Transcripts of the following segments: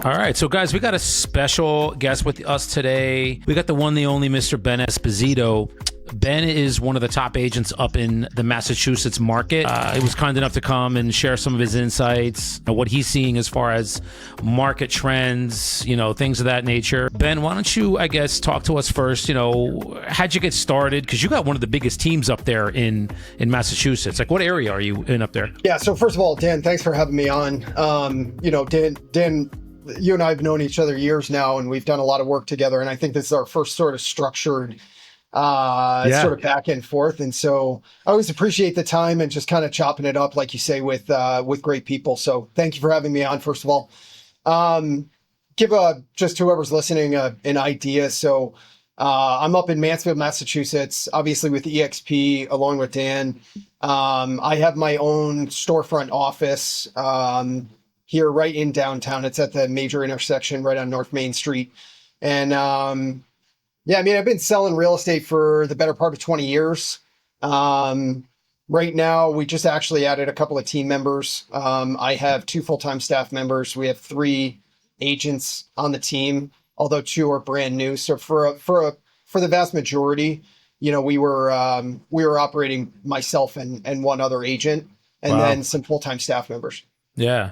All right, so guys, we got a special guest with us today. We got the one, the only Mr. Ben Esposito. Ben is one of the top agents up in the Massachusetts market. He was kind enough to come and share some of his insights, what he's seeing as far as market trends, things of that nature. Ben, why don't you, I guess, talk to us first? How'd you get started? Because you got one of the biggest teams up there in Massachusetts. Like, what area are you in up there? Yeah, so first of all, Dan, thanks for having me on. Dan, you and I have known each other years now, and we've done a lot of work together. And I think this is our first sort of structured sort of back and forth. And so I always appreciate the time and just kind of chopping it up, like you say, with great people. So thank you for having me on, first of all. Give just whoever's listening an idea. So I'm up in Mansfield, Massachusetts, obviously with EXP along with Dan. I have my own storefront office here right in downtown. It's at the major intersection right on North Main Street. And I've been selling real estate for the better part of 20 years. Right now, we just actually added a couple of team members. I have 2 full-time staff members. We have 3 agents on the team, although 2 are brand new. So for the vast majority, we were operating myself and 1 other agent, and then some full-time staff members. Yeah.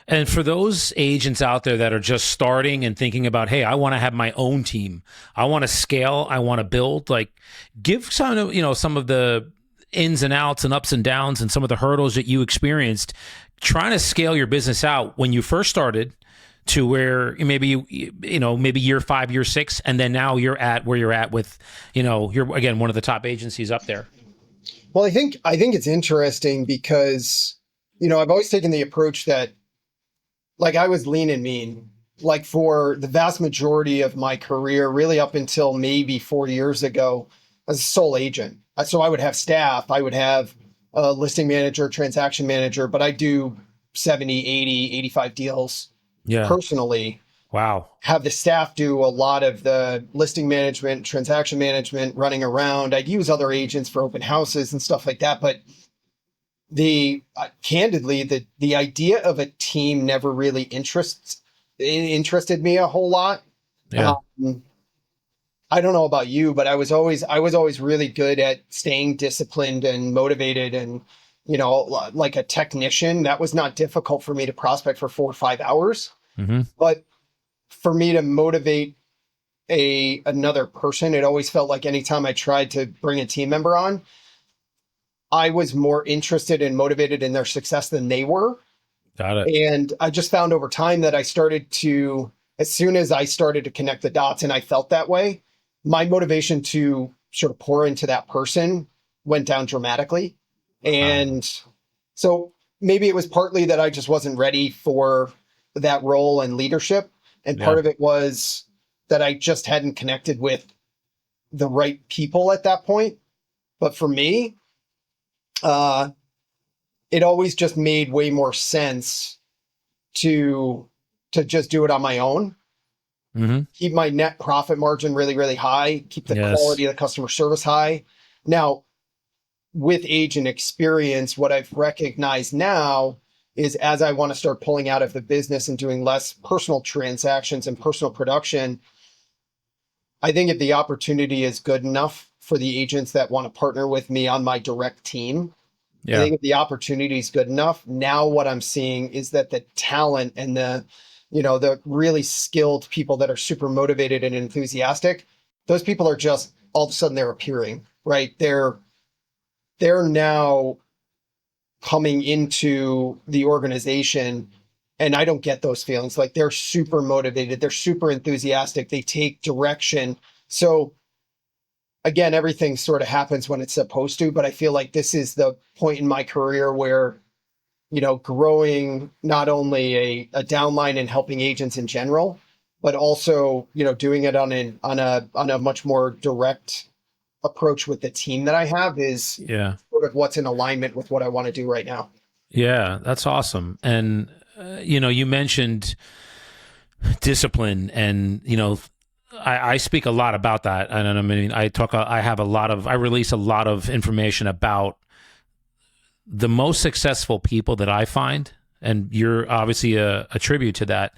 And for those agents out there that are just starting and thinking about, hey, I want to have my own team, I want to scale, I want to build, like, give some of the ins and outs and ups and downs and some of the hurdles that you experienced trying to scale your business out when you first started to where maybe year 5, year 6, and then now you're at where you're at with, you're again one of the top agencies up there. Well, I think it's interesting because, I've always taken the approach that, like, I was lean and mean, like, for the vast majority of my career, really up until maybe 4 years ago, as a sole agent. So I would have staff, I would have a listing manager, transaction manager, but I do 70, 80, 85 deals personally. Wow. Have the staff do a lot of the listing management, transaction management, running around. I'd use other agents for open houses and stuff like that. But candidly, the idea of a team never really interested me a whole lot. Yeah. I don't know about you, but I was always really good at staying disciplined and motivated, and like a technician. That was not difficult for me to prospect for 4 or 5 hours. Mm-hmm. But for me to motivate another person, it always felt like anytime I tried to bring a team member on, I was more interested and motivated in their success than they were. Got it. And I just found over time that as soon as I started to connect the dots and I felt that way, my motivation to sort of pour into that person went down dramatically. And so maybe it was partly that I just wasn't ready for that role and leadership. And part of it was that I just hadn't connected with the right people at that point. But for me, it always just made way more sense to just do it on my own. Mm-hmm. Keep my net profit margin really, really high, keep the quality of the customer service high. Now, with age and experience, what I've recognized now is as I want to start pulling out of the business and doing less personal transactions and personal production, I think if the opportunity is good enough for the agents that want to partner with me on my direct team, I think if the opportunity is good enough, now what I'm seeing is that the talent and the really skilled people that are super motivated and enthusiastic, those people are just all of a sudden they're appearing, right? They're now coming into the organization, and I don't get those feelings. Like, they're super motivated, they're super enthusiastic, they take direction. So again, everything sort of happens when it's supposed to, but I feel like this is the point in my career where, growing not only a downline and helping agents in general, but also, doing it on a much more direct approach with the team that I have is sort of what's in alignment with what I want to do right now. Yeah, that's awesome. And, you mentioned discipline, and, I speak a lot about that. And I mean, I release a lot of information about the most successful people that I find, and you're obviously a tribute to that.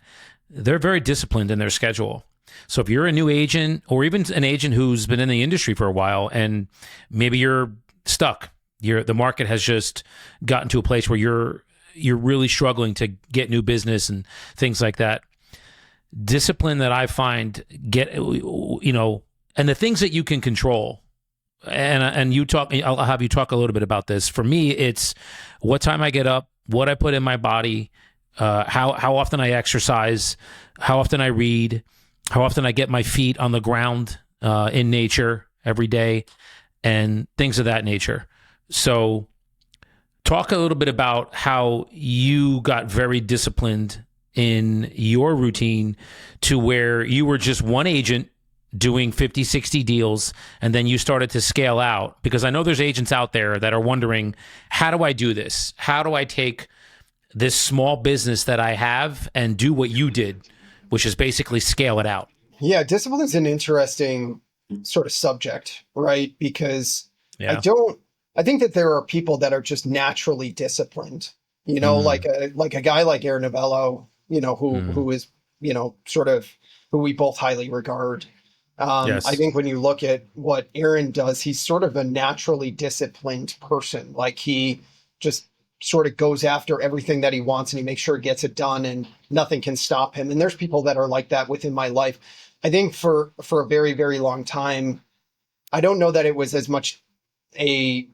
they're very disciplined in their schedule. So if you're a new agent or even an agent who's been in the industry for a while and maybe you're stuck, the market has just gotten to a place where you're really struggling to get new business and things like that. Discipline that I find and the things that you can control. And you talk, I'll have you talk a little bit about this. For me, it's what time I get up, what I put in my body, how often I exercise, how often I read, how often I get my feet on the ground in nature every day, and things of that nature. So talk a little bit about how you got very disciplined in your routine to where you were just one agent doing 50, 60 deals, and then you started to scale out. Because I know there's agents out there that are wondering, how do I do this? How do I take this small business that I have and do what you did, which is basically scale it out? Yeah, discipline is an interesting sort of subject, right? Because I think that there are people that are just naturally disciplined, like a guy like Aaron Novello, who is, sort of who we both highly regard. Yes. I think when you look at what Aaron does, he's sort of a naturally disciplined person. Like he just sort of goes after everything that he wants and he makes sure he gets it done and nothing can stop him. And there's people that are like that within my life. I think for a very, very long time, I don't know that it was as much I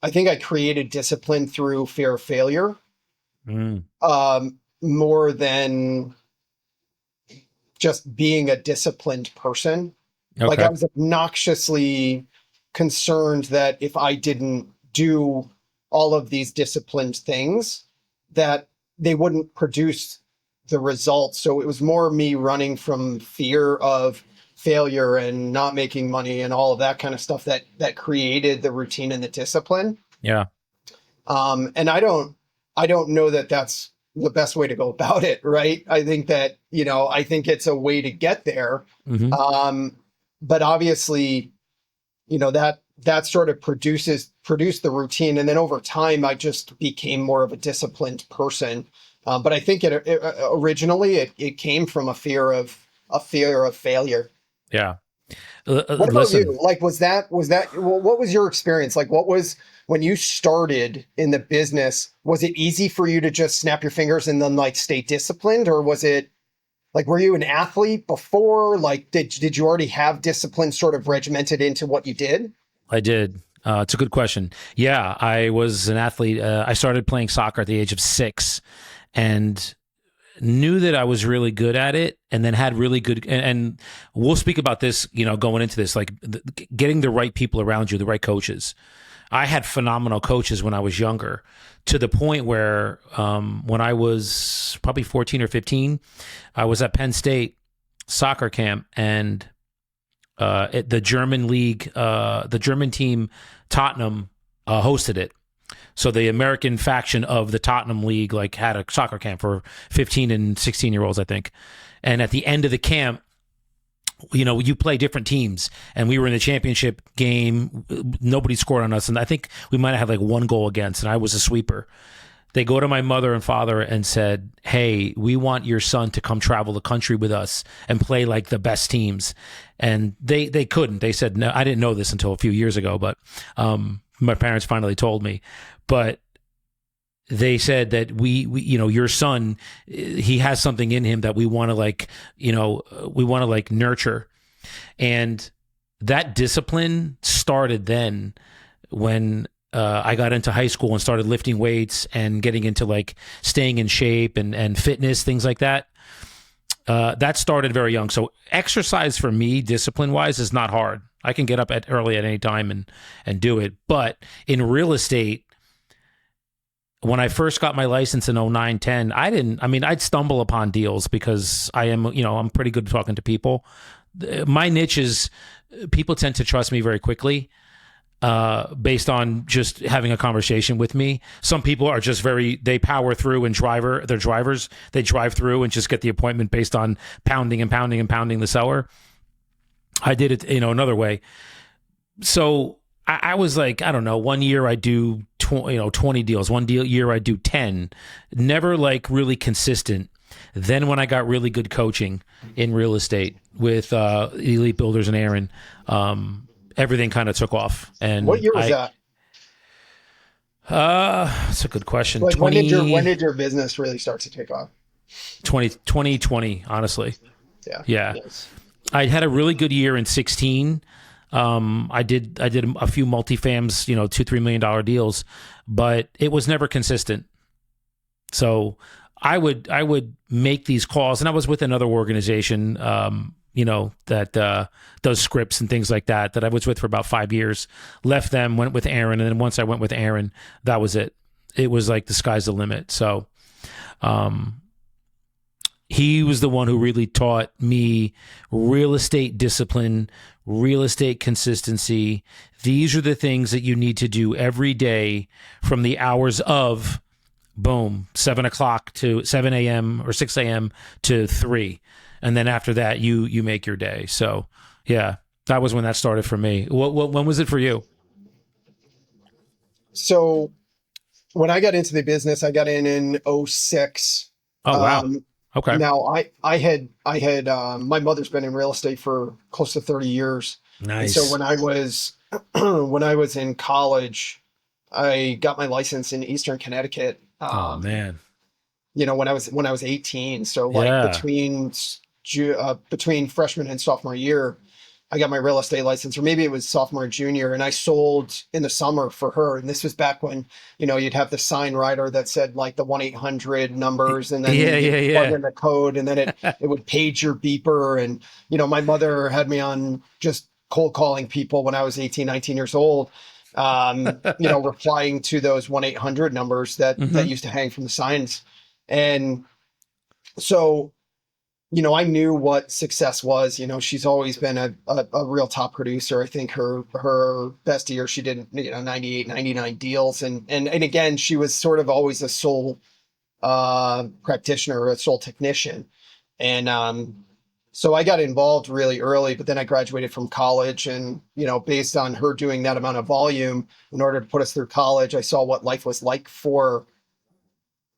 think I created discipline through fear of failure, more than just being a disciplined person. Okay. Like I was obnoxiously concerned that if I didn't do all of these disciplined things, that they wouldn't produce the results. So it was more me running from fear of failure and not making money and all of that kind of stuff that created the routine and the discipline. Yeah. And I don't know that that's the best way to go about it. Right. I think that, I think it's a way to get there. Mm-hmm. But obviously, that sort of produced the routine. And then over time, I just became more of a disciplined person. But I think originally it came from a fear of failure. Yeah. What about you? Like, what was your experience? Like, when you started in the business, was it easy for you to just snap your fingers and then like stay disciplined? Or was it like, were you an athlete before? Like, did you already have discipline sort of regimented into what you did? I did. It's a good question. Yeah, I was an athlete. I started playing soccer at the age of 6 and knew that I was really good at it, and then had really good, and we'll speak about this, going into this, like getting the right people around you, the right coaches. I had phenomenal coaches when I was younger, to the point where when I was probably 14 or 15, I was at Penn State soccer camp, and the German league, the German team, Tottenham, hosted it. So the American faction of the Tottenham League had a soccer camp for 15 and 16-year-olds, I think. And at the end of the camp, you play different teams, and we were in the championship game. Nobody scored on us, and I think we might have had one goal against, and I was a sweeper. They go to my mother and father and said, "Hey, we want your son to come travel the country with us and play like the best teams." And they couldn't. They said, no. I didn't know this until a few years ago, but my parents finally told me. But they said that we your son, he has something in him that we want to nurture. And that discipline started then when I got into high school and started lifting weights and getting into staying in shape and fitness, things like that. That started very young. So exercise for me, discipline wise, is not hard. I can get up early at any time and do it. But in real estate, when I first got my license in 09, 10, I'd stumble upon deals because I'm pretty good at talking to people. My niche is people tend to trust me very quickly based on just having a conversation with me. Some people are just they power through and they're drivers. They drive through and just get the appointment based on pounding and pounding and pounding the seller. I did it, another way. So I was I don't know, one year I do 20 deals. One year I do 10. Never really consistent. Then when I got really good coaching in real estate with Elite Builders and Aaron, everything kind of took off. And What year was that? That's a good question. Like when did your business really start to take off? 2020, honestly. Yeah. Yes. I had a really good year in 16. I did a few multifams, $2-3 million deals, but it was never consistent. So I would make these calls, and I was with another organization, that does scripts and things like that I was with for about 5 years. Left them, went with Aaron, and then once I went with Aaron, that was it. It was like the sky's the limit. So, he was the one who really taught me real estate discipline, real estate consistency. These are the things that you need to do every day from the hours of, boom, 7 o'clock to 7 a.m. or 6 a.m. to 3. And then after that, you make your day. So, yeah, that was when that started for me. When was it for you? So when I got into the business, I got in 06. Oh, wow. Okay. Now I had my mother's been in real estate for close to 30 years. Nice. And so when I was in college, I got my license in Eastern Connecticut. Oh man. When I was 18. So like between freshman and sophomore year, I got my real estate license, or maybe it was sophomore and junior, and I sold in the summer for her. And this was back when, you'd have the sign writer that said like the 1-800 numbers, and then you plug in the code, and then it would page your beeper. And, my mother had me on just cold calling people when I was 18, 19 years old, replying to those 1-800 numbers that used to hang from the signs. And so, I knew what success was. She's always been a real top producer. I think her best year, she did 98, 99 deals. And again, she was sort of always a sole practitioner, a sole technician. And so I got involved really early, but then I graduated from college, and, based on her doing that amount of volume in order to put us through college, I saw what life was like for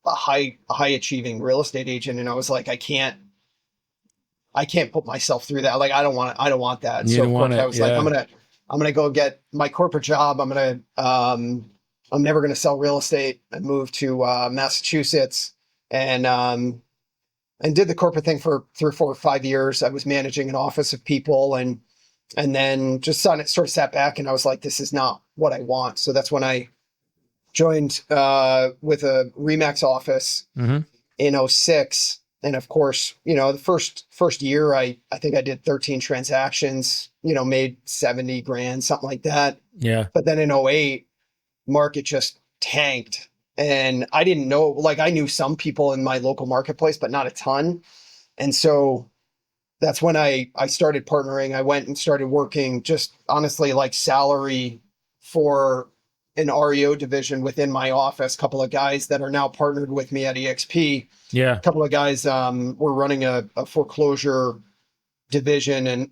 a high achieving real estate agent. And I was like, I can't put myself through that. Like, I don't want that. And so of course I was like, I'm going to go get my corporate job. I'm never going to sell real estate, and move to Massachusetts, and did the corporate thing for 3 or 4 or 5 years. I was managing an office of people, and then just sort of sat back, and I was like, this is not what I want. So that's when I joined with a Remax office in 06. And of course, the first year, I think I did 13 transactions, made 70 grand, something like that. Yeah. But then in 08, market just tanked. And I didn't know, like, I knew some people in my local marketplace, but not a ton. And so that's when I started partnering. I went and started working just honestly like salary for an REO division within my office. A couple of guys that are now partnered with me at EXP. Yeah. A couple of guys were running a foreclosure division, and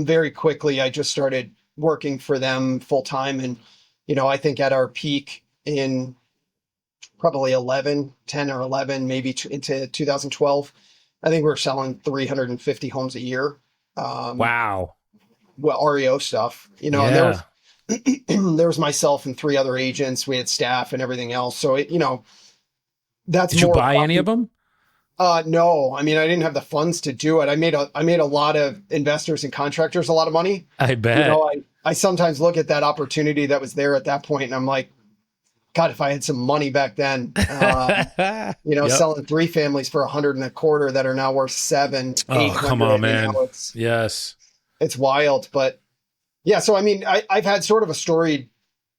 very quickly I just started working for them full time. And, I think at our peak in probably 10 or 11, maybe into 2012, I think we were selling 350 homes a year. Wow. Well, REO stuff, and there was myself and 3 other agents. We had staff and everything else. So that's Did you buy any of them? No, I mean, I didn't have the funds to do it. I made a lot of investors and contractors a lot of money. I bet. I sometimes look at that opportunity that was there at that point, and I'm like, God, if I had some money back then, selling 3 families for 100 and a quarter that are now worth 7, 800. Oh, come on, man. Yes. It's wild. But yeah, so I mean, I've had sort of a storied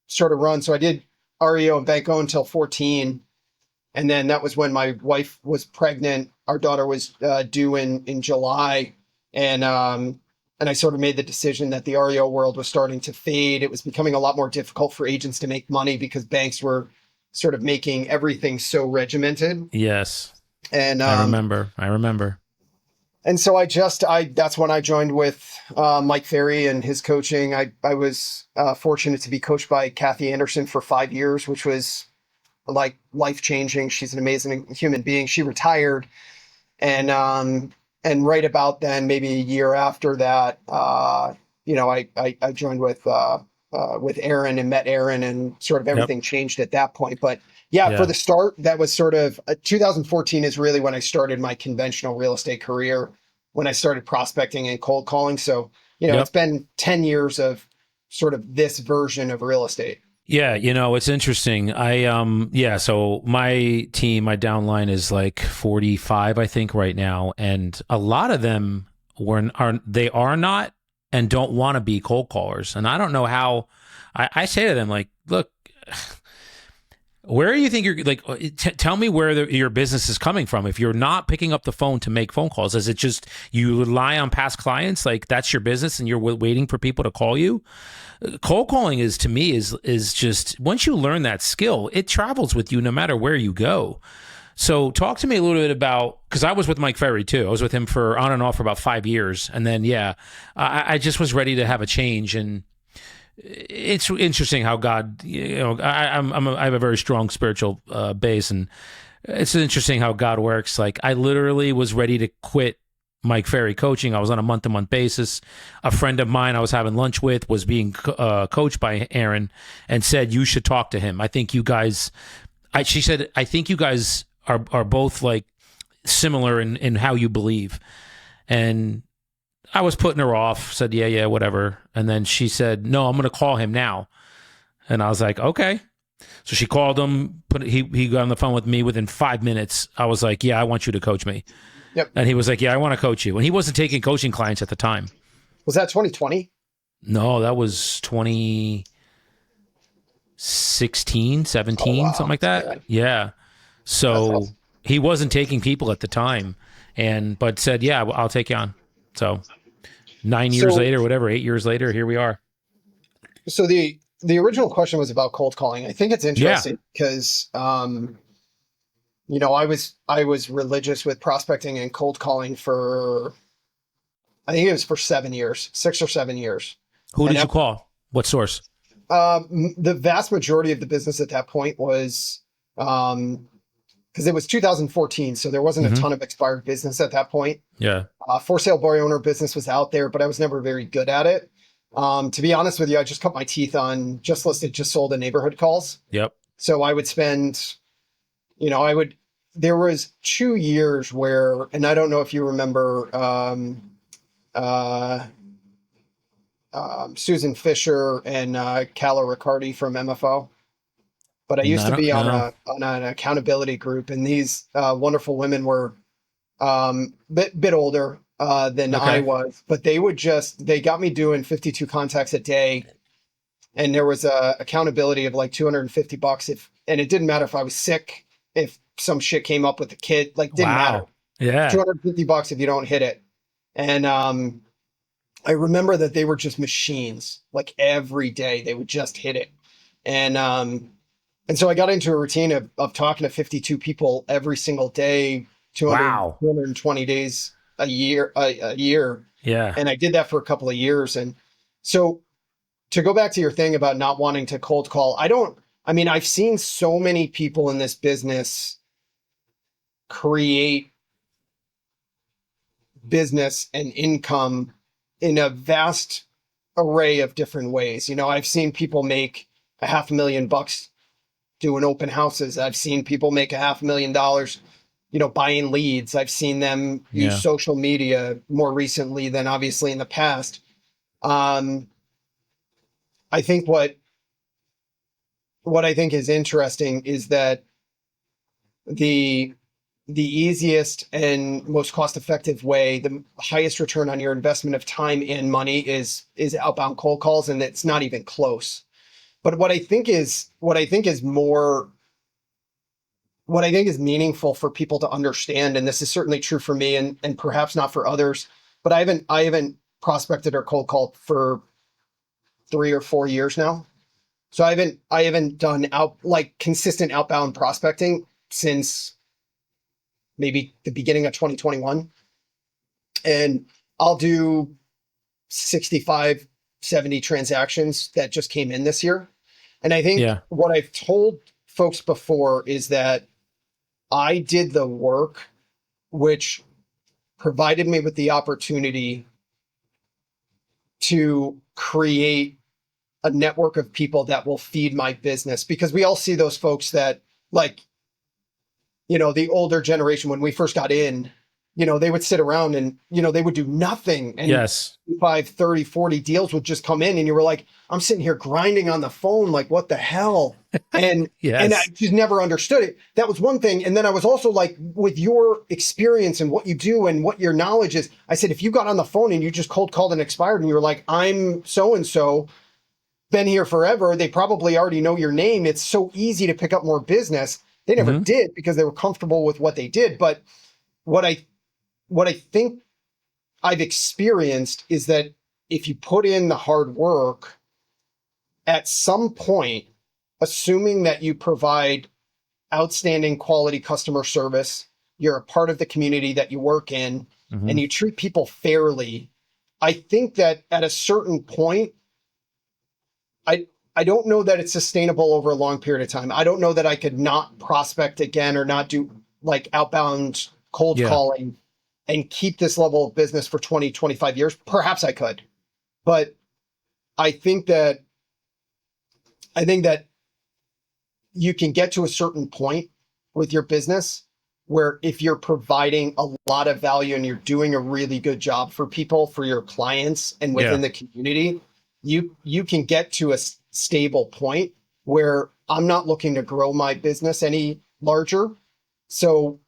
sort of run. So I did REO and bank owned until 14. And then that was when my wife was pregnant. Our daughter was due in July. And I sort of made the decision that the REO world was starting to fade. It was becoming a lot more difficult for agents to make money because banks were sort of making everything so regimented. Yes. And I remember. And so that's when I joined with Mike Ferry and his coaching. I was fortunate to be coached by Kathy Anderson for 5 years, which was like life-changing. She's an amazing human being. She retired And right about then, maybe a year after that, I joined with Aaron and met Aaron, and sort of Yep. everything changed at that point. But yeah, for Yeah. the start, that was sort of 2014 is really when I started my conventional real estate career, when I started prospecting and cold calling. So, it's Yep. been 10 years of sort of this version of real estate. Yeah, it's interesting. So my team, my downline is like 45, I think, right now, and a lot of them are not and don't want to be cold callers. And I don't know how. I say to them, like, look, where do you think you're like? Tell me where your business is coming from. If you're not picking up the phone to make phone calls, is it just you rely on past clients? Like that's your business, and you're waiting for people to call you? Cold calling is, to me, is just, once you learn that skill, it travels with you no matter where you go. So talk to me a little bit about, because I was with Mike Ferry too. I was with him for on and off for about 5 years, and then I just was ready to have a change. And it's interesting how God, I have a very strong spiritual base, and it's interesting how God works. Like I literally was ready to quit Mike Ferry coaching. I was on a month-to-month basis. A friend of mine I was having lunch with was being coached by Aaron, and said, you should talk to him. I think you guys, she said, I think you guys are both like similar in how you believe. And I was putting her off, said, yeah, whatever. And then she said, no, I'm going to call him now. And I was like, okay. So she called him, he got on the phone with me within 5 minutes. I was like, yeah, I want you to coach me. Yep. And he was like, yeah, I want to coach you. And he wasn't taking coaching clients at the time. Was that 2020? No, that was 2016, 17, Oh, wow. something like that. Yeah. So Awesome. he wasn't taking people at the time, but said, yeah, I'll take you on. So 9 years later, whatever, 8 years later, here we are. So the original question was about cold calling. I think it's interesting because, I was religious with prospecting and cold calling for, I think it was for 7 years, 6 or 7 years. Who did you call? What source? The vast majority of the business at that point was, because it was 2014, so there wasn't a ton of expired business at that point. Yeah. For sale by owner business was out there, but I was never very good at it. To be honest with you, I just cut my teeth on just listed, just sold, and neighborhood calls. Yep. So I would spend, there was 2 years where, and I don't know if you remember, Susan Fisher and Calla Riccardi from MFO. But I used to be on an accountability group, and these wonderful women were bit older than I was, but they got me doing 52 contacts a day, and there was a accountability of like $250 and it didn't matter if I was sick, if some shit came up with the kid, like didn't matter. Yeah. $250 if you don't hit it. And I remember that they were just machines. Like every day they would just hit it. And so I got into a routine of talking to 52 people every single day, 220 days a year. Yeah. And I did that for a couple of years. And so to go back to your thing about not wanting to cold call, I've seen so many people in this business create business and income in a vast array of different ways. I've seen people make $500,000 doing open houses. I've seen people make $500,000, buying leads. I've seen them use social media more recently than obviously in the past. I think what I think is interesting is that the easiest and most cost-effective way, the highest return on your investment of time and money is outbound cold calls, and it's not even close. But what I think is meaningful for people to understand, and this is certainly true for me and perhaps not for others, but I haven't prospected or cold called for 3 or 4 years now. So I haven't done consistent outbound prospecting since maybe the beginning of 2021. And I'll do 65, 70 transactions that just came in this year. And I think what I've told folks before is that I did the work, which provided me with the opportunity to create a network of people that will feed my business. Because we all see those folks that, like, the older generation, when we first got in, they would sit around and, they would do nothing. And Yes. 5, 30, 40 deals would just come in and you were like, I'm sitting here grinding on the phone. Like, what the hell? And, Yes. and I just never understood it. That was one thing. And then I was also like, with your experience and what you do and what your knowledge is, I said, if you got on the phone and you just cold called and expired and you were like, I'm so-and-so, been here forever, they probably already know your name. It's so easy to pick up more business. They never did because they were comfortable with what they did. But what I think I've experienced is that if you put in the hard work, at some point, assuming that you provide outstanding quality customer service, you're a part of the community that you work in, and you treat people fairly, I think that at a certain point, I don't know that it's sustainable over a long period of time. I don't know that I could not prospect again or not do like outbound cold calling and keep this level of business for 20, 25 years. Perhaps I could, but I think that you can get to a certain point with your business where if you're providing a lot of value and you're doing a really good job for people, for your clients and within the community, you can get to a stable point where I'm not looking to grow my business any larger. So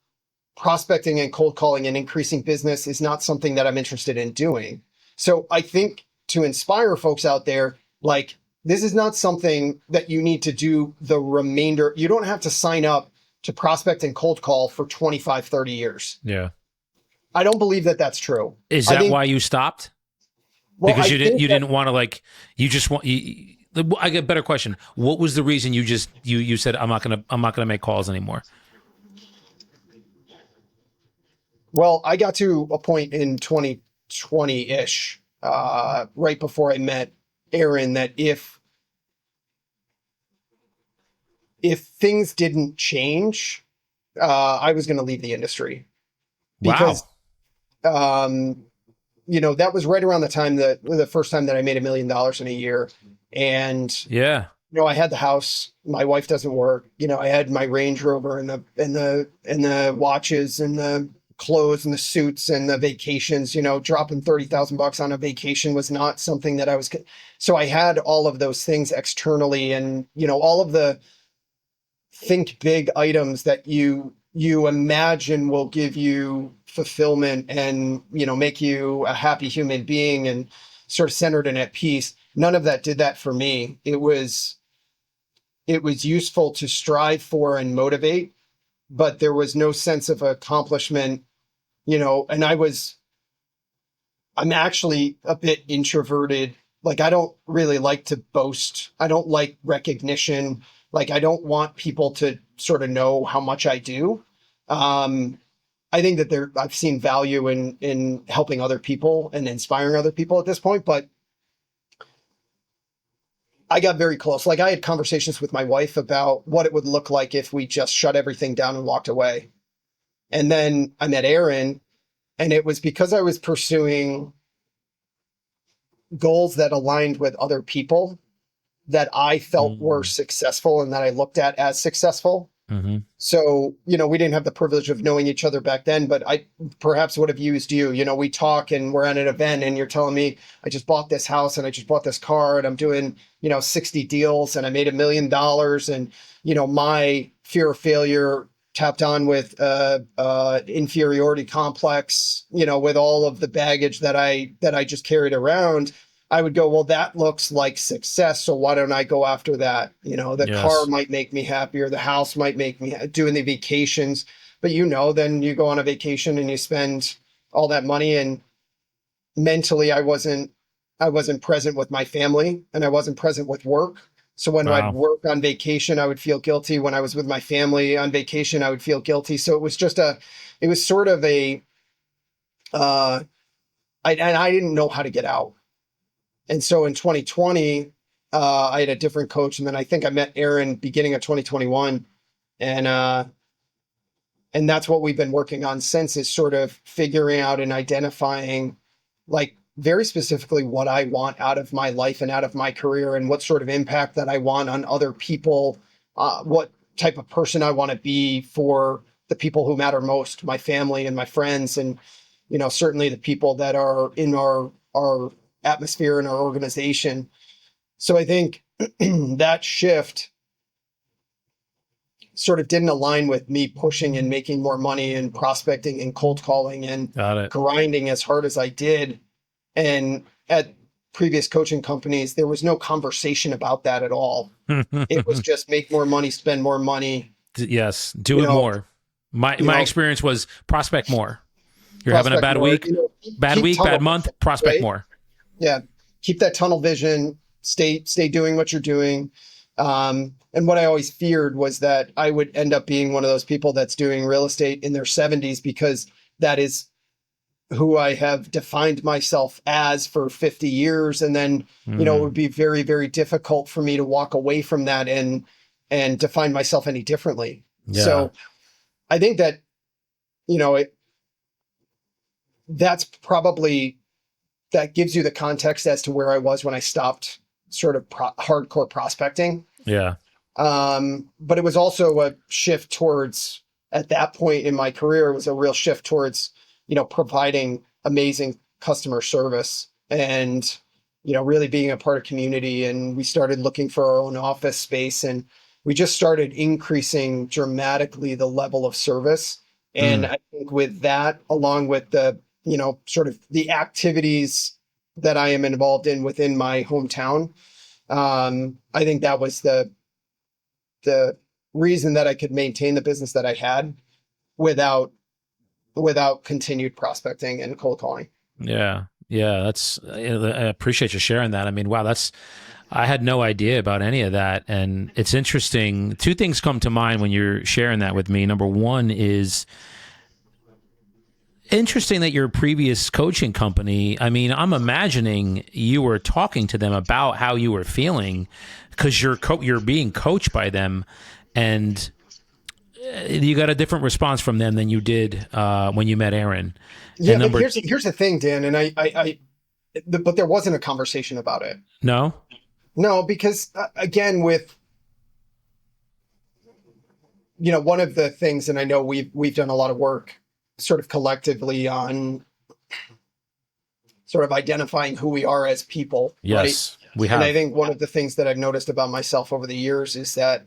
prospecting and cold calling and increasing business is not something that I'm interested in doing. So I think to inspire folks out there, like, this is not something that you need to do the remainder. You don't have to sign up to prospect and cold call for 25, 30 years. Yeah. I don't believe that that's true. Is that why you stopped? Well, because you didn't want to, like, you just want, I get a better question. What was the reason you said, I'm not going to make calls anymore? Well, I got to a point in 2020-ish, right before I met Aaron, that if things didn't change, I was going to leave the industry. Because, that was right around the time the first time that I made $1 million in a year. And, I had the house, my wife doesn't work, I had my Range Rover and the watches and the clothes and the suits and the vacations, dropping $30,000 on a vacation was not something that I was. So I had all of those things externally and, all of the think big items that you imagine will give you fulfillment and, make you a happy human being and sort of centered and at peace. None of that did that for me. It was useful to strive for and motivate, but there was no sense of accomplishment, and I'm actually a bit introverted. Like, I don't really like to boast. I don't like recognition. Like, I don't want people to sort of know how much I do. I think that I've seen value in helping other people and inspiring other people at this point, but I got very close. Like, I had conversations with my wife about what it would look like if we just shut everything down and walked away. And then I met Aaron, and it was because I was pursuing goals that aligned with other people that I felt were successful and that I looked at as successful. So, we didn't have the privilege of knowing each other back then, but I perhaps would have used you. We talk and we're at an event and you're telling me, I just bought this house and I just bought this car and I'm doing, 60 deals and I made $1 million. And, my fear of failure tapped on with inferiority complex, with all of the baggage that I just carried around. I would go, well, that looks like success. So why don't I go after that? The car might make me happier. The house might make me doing the vacations, but then you go on a vacation and you spend all that money, and mentally I wasn't present with my family and I wasn't present with work. So when I'd work on vacation, I would feel guilty. When I was with my family on vacation, I would feel guilty. So it was sort of I didn't know how to get out. And so in 2020, I had a different coach. And then I think I met Aaron beginning of 2021. And And that's what we've been working on since, is sort of figuring out and identifying, like, very specifically what I want out of my life and out of my career, and what sort of impact that I want on other people, what type of person I want to be for the people who matter most, my family and my friends, and, you know, certainly the people that are in our atmosphere and our organization. So I think that shift sort of didn't align with me pushing and making more money and prospecting and cold calling and grinding as hard as I did. And at previous coaching companies, there was no conversation about that at all. It was just make more money, spend more money. Yes. Do it more. My experience was prospect more. You're having a bad week, bad month, prospect more. Yeah. Keep that tunnel vision, stay doing what you're doing. And what I always feared was that I would end up being one of those people that's doing real estate in their 70s, because that is who I have defined myself as for 50 years. And then, you know, it would be very, very difficult for me to walk away from that and define myself any differently. Yeah. So I think that, you know, that gives you the context as to where I was when I stopped sort of hardcore prospecting. Yeah. But it was also a shift towards, at that point in my career, it was a real shift towards, you know, providing amazing customer service and, you know, really being a part of community. And we started looking for our own office space, and we just started increasing dramatically the level of service. And I think with that, along with the, you know, sort of the activities that I am involved in within my hometown, I think that was the reason that I could maintain the business that I had without continued prospecting and cold calling. Yeah. Yeah. I appreciate you sharing that. I mean, wow, I had no idea about any of that. And it's interesting. Two things come to mind when you're sharing that with me. Number one is, interesting that your previous coaching company, I mean, I'm imagining you were talking to them about how you were feeling, because you're being coached by them, and you got a different response from them than you did when you met Aaron. Yeah, but here's the thing, Dan, and but there wasn't a conversation about it. No, because again, with, you know, one of the things, and I know we've done a lot of work sort of collectively on sort of identifying who we are as people. Yes, right? We have. And I think one of the things that I've noticed about myself over the years is that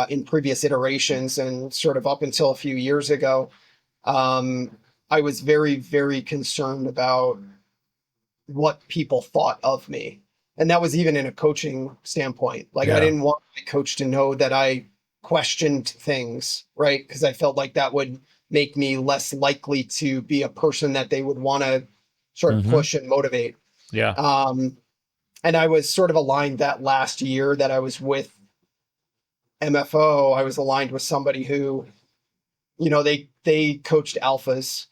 in previous iterations and sort of up until a few years ago, I was very, very concerned about what people thought of me. And that was even in a coaching standpoint. Like, I didn't want my coach to know that I questioned things, right? Because I felt like that would make me less likely to be a person that they would want to sort of push and motivate. Yeah. And I was sort of aligned that last year that I was with MFO. I was aligned with somebody who, you know, they coached alphas.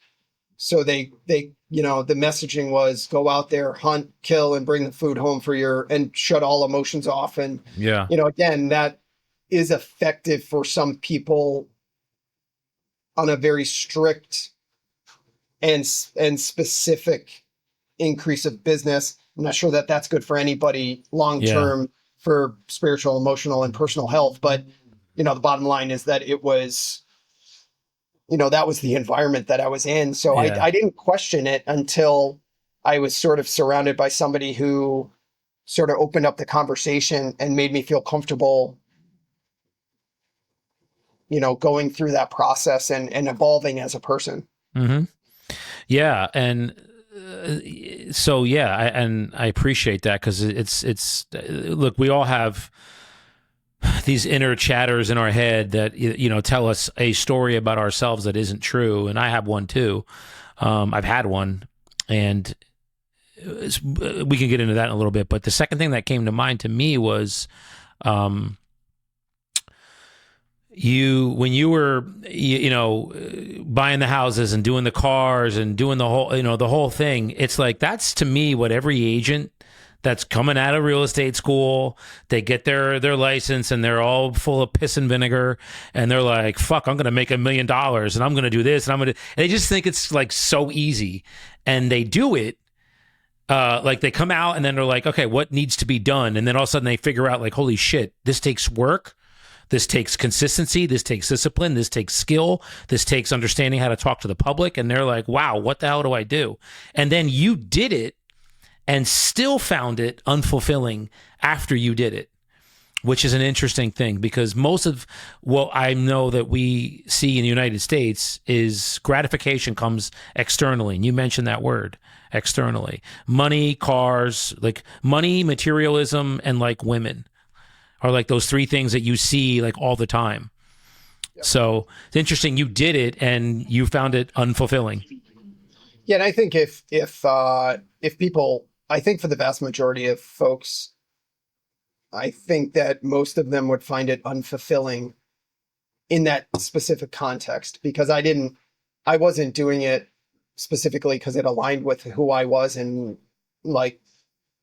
So they, you know, the messaging was go out there, hunt, kill, and bring the food home and shut all emotions off. And, you know, again, that is effective for some people on a very strict and specific increase of business. I'm not sure that that's good for anybody long-term for spiritual, emotional, and personal health. But, you know, the bottom line is that it was, you know, that was the environment that I was in. So I didn't question it until I was sort of surrounded by somebody who sort of opened up the conversation and made me feel comfortable, you know, going through that process and evolving as a person. Mm-hmm. Yeah. And so, I appreciate that, because it's look, we all have these inner chatters in our head that, you know, tell us a story about ourselves that isn't true. And I have one too. I've had one, and we can get into that in a little bit. But the second thing that came to mind to me was, when you were, you know, buying the houses and doing the cars and doing the whole thing, it's like, that's to me what every agent that's coming out of real estate school. They get their license and they're all full of piss and vinegar, and they're like, fuck, I'm going to make $1 million and I'm going to do this, and I'm going to, they just think it's like so easy, and they do it. Like they come out and then they're like, okay, what needs to be done? And then all of a sudden they figure out like, holy shit, this takes work. This takes consistency. This takes discipline. This takes skill. This takes understanding how to talk to the public. And they're like, wow, what the hell do I do? And then you did it and still found it unfulfilling after you did it, which is an interesting thing, because most of what I know that we see in the United States is gratification comes externally. And you mentioned that word, externally. Money, cars, like money, materialism, and like women are like those three things that you see like all the time. Yep. So it's interesting. You did it and you found it unfulfilling. Yeah. And I think if people, I think for the vast majority of folks, I think that most of them would find it unfulfilling in that specific context, because I wasn't doing it specifically because it aligned with who I was and like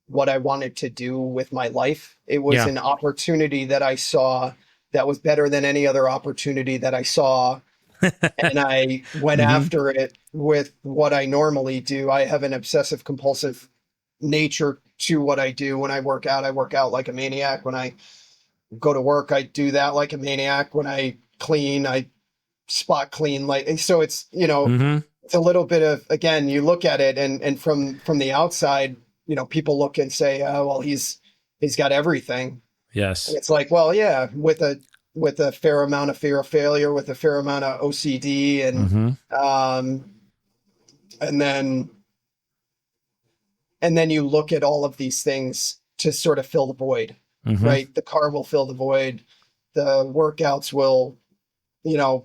what I wanted to do with my life. It was an opportunity that I saw that was better than any other opportunity that I saw. And I went after it with what I normally do. I have an obsessive compulsive nature to what I do. When I work out like a maniac. When I go to work, I do that like a maniac. When I clean, I spot clean. Like, so it's, it's a little bit of, again, you look at it and from the outside, people look and say, oh, well, he's got everything. Yes. And it's like, well, yeah, with a fair amount of fear of failure, with a fair amount of OCD and then you look at all of these things to sort of fill the void, right? The car will fill the void. The workouts will,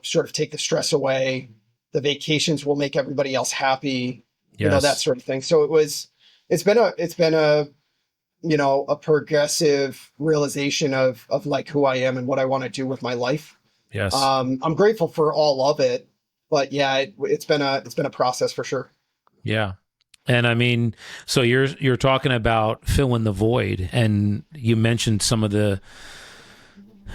sort of take the stress away. The vacations will make everybody else happy, that sort of thing. So it's been a progressive realization of like who I am and what I want to do with my life. Yes. I'm grateful for all of it, but yeah, it's been a process for sure. Yeah. And I mean, so you're talking about filling the void, and you mentioned some of the,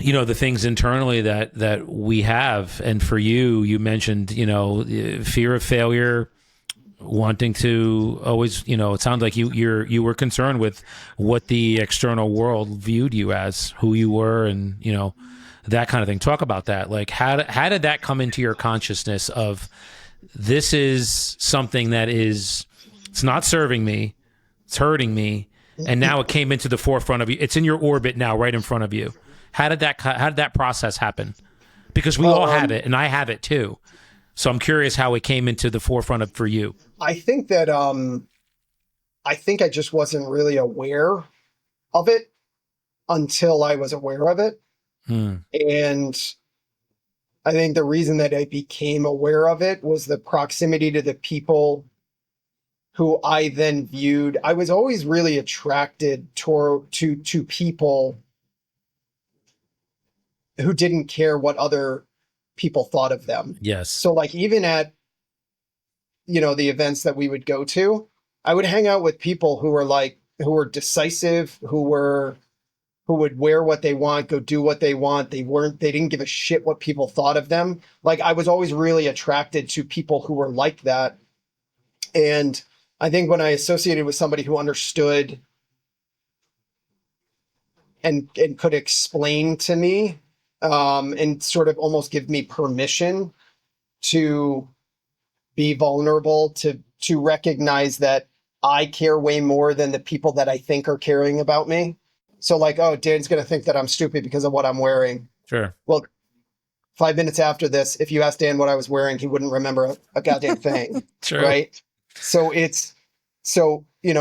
the things internally that we have. And for you mentioned, fear of failure, wanting to always, it sounds like you were concerned with what the external world viewed you as, who you were, and, that kind of thing. Talk about that. Like, how did that come into your consciousness of, this is something that it's not serving me, it's hurting me, and now it came into the forefront of you. It's in your orbit now, right in front of you. How did that process happen? Because we all have it, and I have it too. So I'm curious how it came into the forefront for you. I think that I just wasn't really aware of it until I was aware of it. And I think the reason that I became aware of it was the proximity to the people who I then viewed. I was always really attracted to people who didn't care what other people thought of them. Yes. So like even at, the events that we would go to, I would hang out with people who were decisive, who would wear what they want, go do what they want. They didn't give a shit what people thought of them. Like I was always really attracted to people who were like that. And I think when I associated with somebody who understood and could explain to me, and sort of almost give me permission to be vulnerable, to recognize that I care way more than the people that I think are caring about me. So like, oh, Dan's going to think that I'm stupid because of what I'm wearing. Sure. Well, 5 minutes after this, if you asked Dan what I was wearing, he wouldn't remember a goddamn thing. True. Right. So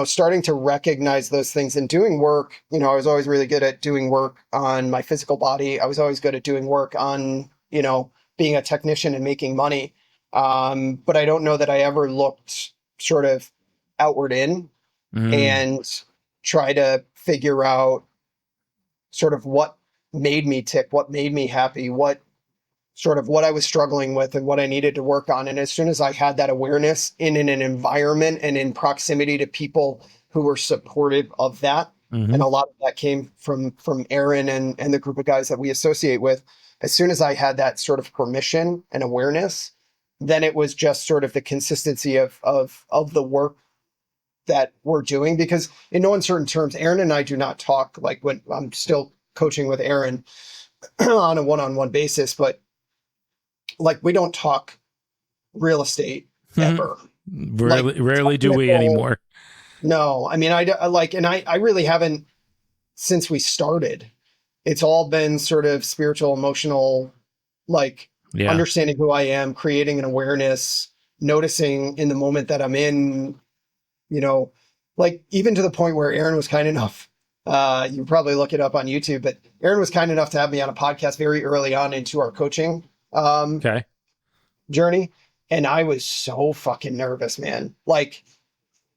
starting to recognize those things and doing work, I was always really good at doing work on my physical body. I was always good at doing work on, being a technician and making money. But I don't know that I ever looked sort of outward in and try to figure out sort of what made me tick, what made me happy, what I was struggling with and what I needed to work on. And as soon as I had that awareness in an environment and in proximity to people who were supportive of that. Mm-hmm. And a lot of that came from Aaron and the group of guys that we associate with. As soon as I had that sort of permission and awareness, then it was just sort of the consistency of the work that we're doing. Because in no uncertain terms, Aaron and I do not talk, like when I'm still coaching with Aaron on a one-on-one basis, but like we don't talk real estate ever. Rarely do we anymore. No, I mean, I really haven't since we started. It's all been sort of spiritual, emotional, like understanding who I am, creating an awareness, noticing in the moment that I'm in, like even to the point where Aaron was kind enough, you probably look it up on YouTube, but Aaron was kind enough to have me on a podcast very early on into our coaching journey. And I was so fucking nervous, man. Like,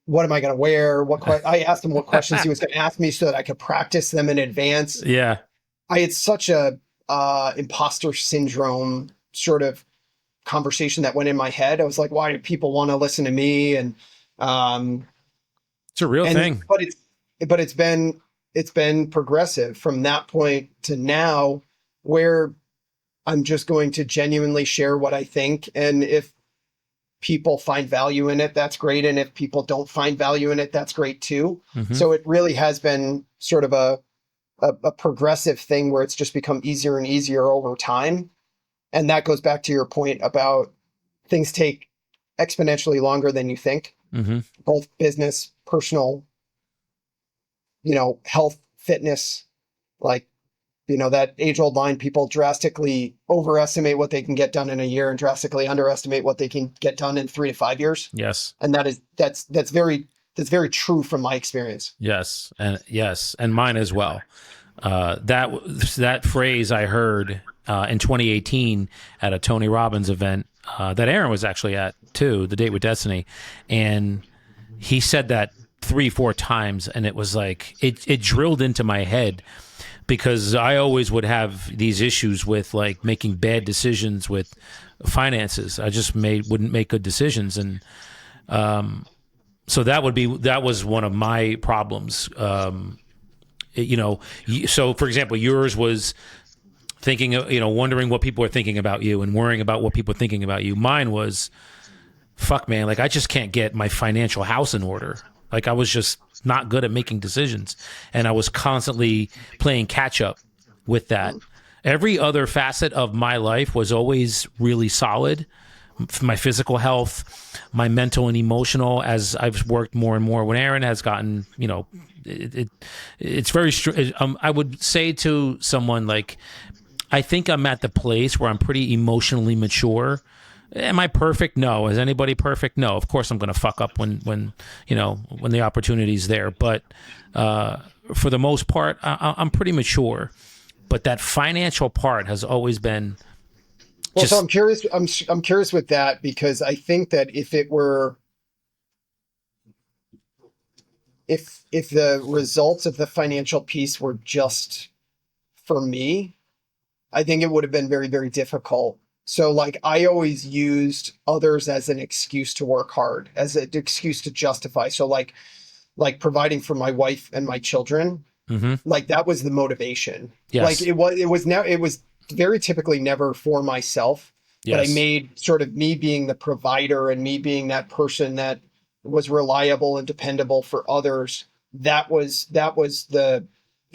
what am I going to wear? I asked him what questions he was going to ask me so that I could practice them in advance. Yeah. I had such a imposter syndrome sort of conversation that went in my head. I was like, why do people want to listen to me? And it's a real thing. But it's been progressive from that point to now, where I'm just going to genuinely share what I think. And if people find value in it, that's great. And if people don't find value in it, that's great too. Mm-hmm. So it really has been sort of a progressive thing where it's just become easier and easier over time. And that goes back to your point about things take exponentially longer than you think, both business, personal, health, fitness, like, that age-old line, people drastically overestimate what they can get done in a year and drastically underestimate what they can get done in 3 to 5 years. Yes. And that's very true from my experience. Yes. And mine as well. That phrase I heard in 2018 at a Tony Robbins event that Aaron was actually at too, the Date with Destiny. And he said that 3-4 times, and it was like, it drilled into my head, because I always would have these issues with like making bad decisions with finances. I just wouldn't make good decisions. And so that was one of my problems. So for example, yours was thinking, wondering what people are thinking about you and worrying about what people are thinking about you. Mine was, fuck man, like I just can't get my financial house in order. Like I was just not good at making decisions, and I was constantly playing catch up with that. Every other facet of my life was always really solid. My physical health, my mental and emotional, as I've worked more and more when Aaron has gotten, it's very, I would say to someone like, I think I'm at the place where I'm pretty emotionally mature. Am I perfect? No. Is anybody perfect? No. Of course I'm going to fuck up when the opportunity's there. But for the most part, I'm pretty mature. But that financial part has always been. So I'm curious. I'm curious with that, because I think that if the results of the financial piece were just for me, I think it would have been very, very difficult. So like I always used others as an excuse to work hard, as an excuse to justify. So like providing for my wife and my children, like that was the motivation. Yes. Like it was very typically never for myself, but I made sort of me being the provider and me being that person that was reliable and dependable for others. That was the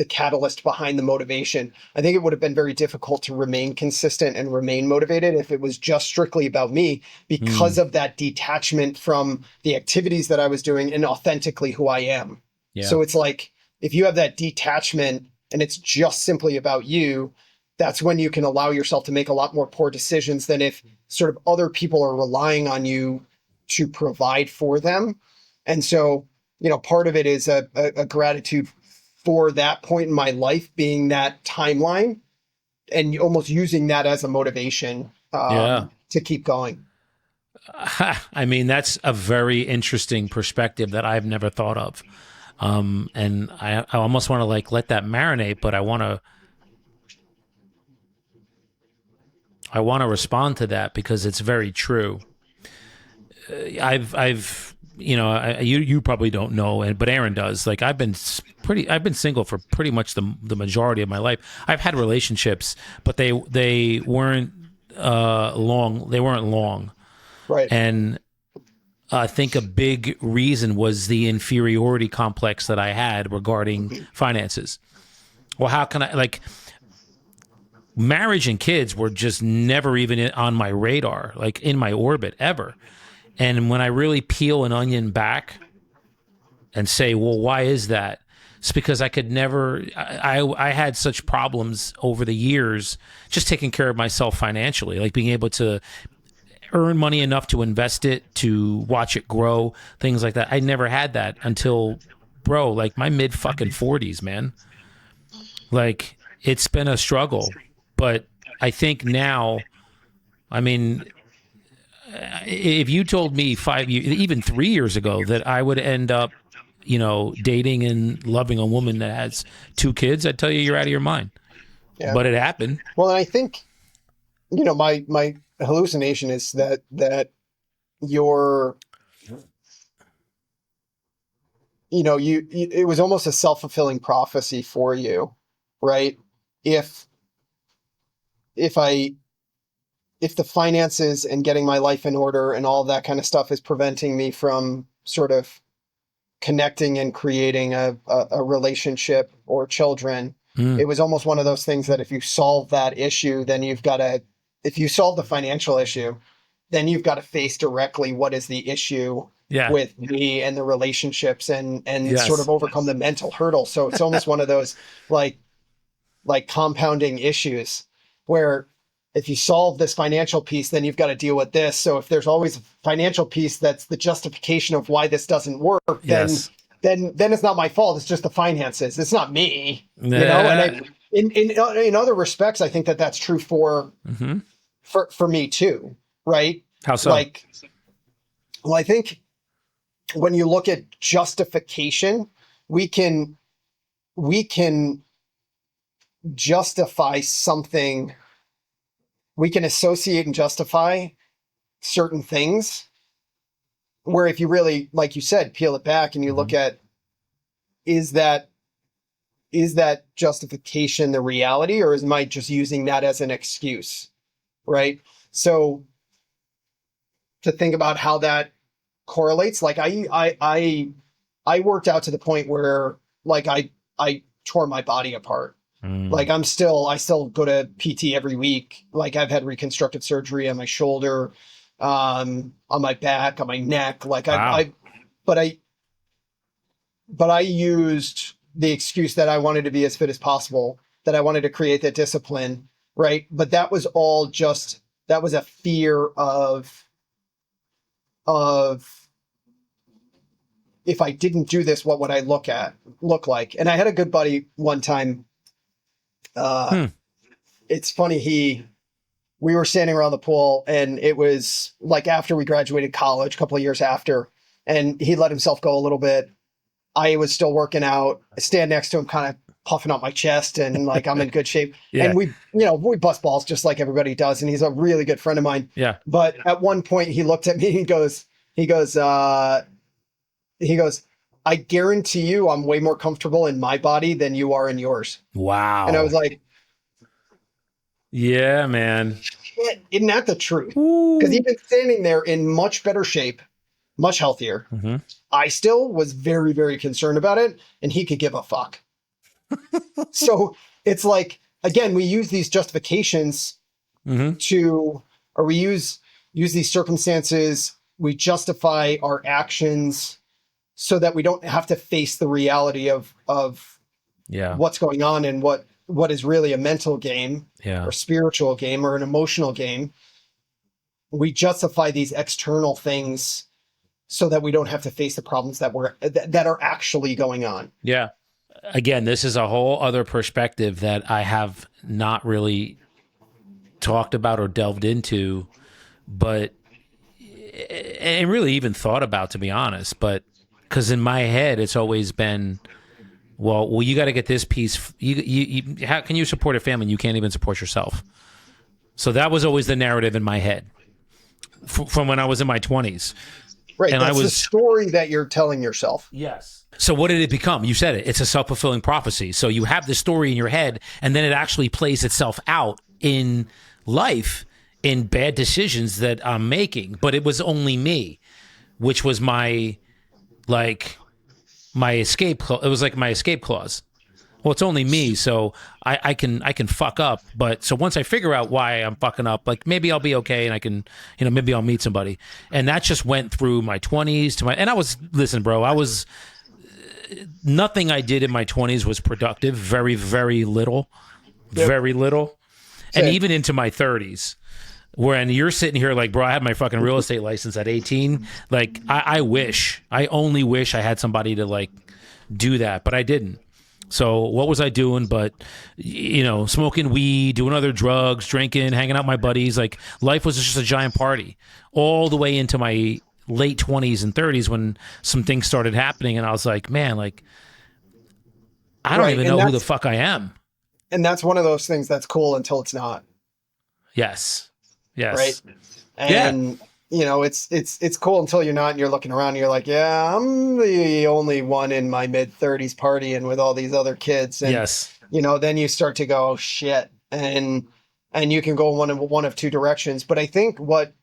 catalyst behind the motivation. I think it would have been very difficult to remain consistent and remain motivated if it was just strictly about me, because of that detachment from the activities that I was doing and authentically who I am. Yeah. So it's like, if you have that detachment and it's just simply about you, that's when you can allow yourself to make a lot more poor decisions than if sort of other people are relying on you to provide for them. And so, part of it is a gratitude for that point in my life being that timeline, and almost using that as a motivation to keep going. I mean, that's a very interesting perspective that I've never thought of. And I almost want to like let that marinate, but I want to respond to that because it's very true. I've you probably don't know, but Aaron does. Like I've been single for pretty much the majority of my life. I've had relationships, but they weren't long. They weren't long, Right. and I think a big reason was the inferiority complex that I had regarding finances. Well, how can I, like, marriage and kids were just never even on my radar, like in my orbit ever. And when I really peel an onion back and say, well, why is that? It's because I could never, I had such problems over the years just taking care of myself financially, like being able to earn money enough to invest it, to watch it grow, things like that. I never had that until, bro, like my mid fucking 40s, man. Like it's been a struggle, but I think now, I mean, if you told me 5 years, even 3 years ago that I would end up, dating and loving a woman that has 2 kids, I'd tell you you're out of your mind. Yeah. But it happened. Well, and I think, my hallucination is that you're, it was almost a self-fulfilling prophecy for you, right? If the finances and getting my life in order and all of that kind of stuff is preventing me from sort of connecting and creating a relationship or children, it was almost one of those things that if you solve that issue, then if you solve the financial issue, then you've got to face directly what is the issue with me and the relationships and yes, sort of overcome the mental hurdle. So it's almost one of those like compounding issues where if you solve this financial piece, then you've got to deal with this. So if there's always a financial piece that's the justification of why this doesn't work, yes, then it's not my fault. It's just the finances. It's not me. And in other respects, I think that's true for me too, right? How so? Well, I think when you look at justification, we can justify something. We can associate and justify certain things where if you really, like you said, peel it back and you look at, is that justification the reality, or am I just using that as an excuse? Right. So to think about how that correlates, like I worked out to the point where like I tore my body apart. Like I still go to PT every week. Like I've had reconstructive surgery on my shoulder, on my back, on my neck. Like wow. But I used the excuse that I wanted to be as fit as possible, that I wanted to create that discipline. Right. But that was all that was a fear of if I didn't do this, what would I look like? And I had a good buddy one time. It's funny. We were standing around the pool and it was like after we graduated college, a couple of years after, and he let himself go a little bit. I was still working out. I stand next to him, kind of puffing out my chest and like, I'm in good shape. Yeah. And we bust balls just like everybody does. And he's a really good friend of mine. Yeah. But at one point he looked at me and he goes, I guarantee you I'm way more comfortable in my body than you are in yours. Wow. And I was like, yeah, man. Shit, isn't that the truth? Because he'd been standing there in much better shape, much healthier. I still was very, very concerned about it, and he could give a fuck. So it's like, again, we use these justifications or we use these circumstances, we justify our actions so that we don't have to face the reality of what's going on and what is really a mental game or spiritual game or an emotional game. We justify these external things so that we don't have to face the problems that are actually going on. Yeah. Again, this is a whole other perspective that I have not really talked about or delved into, and really even thought about, to be honest. But because in my head, it's always been, well, you got to get this piece. How can you support a family and you can't even support yourself? So that was always the narrative in my head from when I was in my 20s. Right. And I That's the was, story that you're telling yourself. yes. So what did it become? You said it. It's a self-fulfilling prophecy. So you have the story in your head, and then it actually plays itself out in life in bad decisions that I'm making. But it was only me, which was my escape. It was like my escape clause. Well, it's only me, so I can fuck up. But so once I figure out why I'm fucking up, like maybe I'll be okay, and I can, maybe I'll meet somebody. And that just went through my 20s to and I was, listen, bro, nothing I did in my 20s was productive. Very, very little, very little, and Same. even into my 30s. When you're sitting here like, bro, I had my fucking real estate license at 18. Like, I only wish I had somebody to like do that, but I didn't. So what was I doing but, smoking weed, doing other drugs, drinking, hanging out with my buddies. Like, life was just a giant party all the way into my late 20s and 30s when some things started happening. And I was like, man, like, I don't even know who the fuck I am. And that's one of those things that's cool until it's not. Yes. Yes. Right. And, it's cool until you're not, and you're looking around and you're like, yeah, I'm the only one in my mid 30s partying with all these other kids. And, yes. Then you start to go, oh, shit. And you can go one of two directions. But I think what